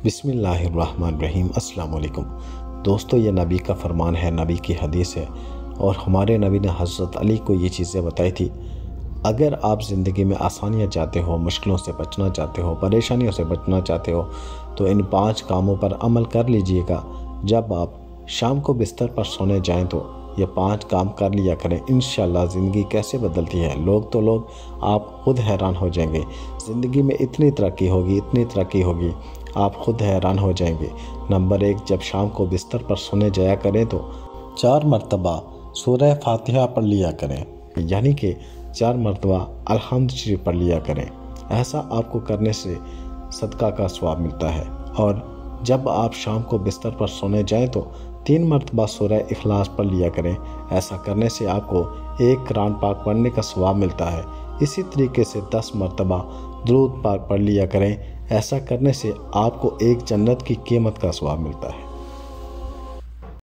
بسم اللہ الرحمن الرحیم۔ السلام علیکم دوستو، یہ نبی کا فرمان ہے، نبی کی حدیث ہے، اور ہمارے نبی نے حضرت علی کو یہ چیزیں بتائی تھی۔ اگر آپ زندگی میں آسانیاں چاہتے ہو، مشکلوں سے بچنا چاہتے ہو، پریشانیوں سے بچنا چاہتے ہو، تو ان 5 کاموں پر عمل کر لیجئے گا۔ جب آپ شام کو بستر پر سونے جائیں تو یہ 5 کام کر لیا کریں۔ انشاءاللہ زندگی کیسے بدلتی ہے، لوگ آپ خود حیران ہو جائیں گے۔ زندگی میں اتنی ترقی ہوگی، آپ خود حیران ہو جائیں گے۔ نمبر 1، جب شام کو بستر پر سونے جایا کریں تو 4 مرتبہ سورہ فاتحہ پڑھ لیا کریں، یعنی کہ 4 مرتبہ الحمد شریف پڑھ لیا کریں۔ ایسا آپ کو کرنے سے صدقہ کا ثواب ملتا ہے۔ اور جب آپ شام کو بستر پر سونے جائیں تو 3 مرتبہ سورہ اخلاص پڑھ لیا کریں۔ ایسا کرنے سے آپ کو 1 قرآن پاک پڑھنے کا ثواب ملتا ہے۔ اسی طریقے سے 10 مرتبہ درود پاک پڑھ لیا کریں۔ ایسا کرنے سے آپ کو 1 جنت کی قیمت کا ثواب ملتا ہے۔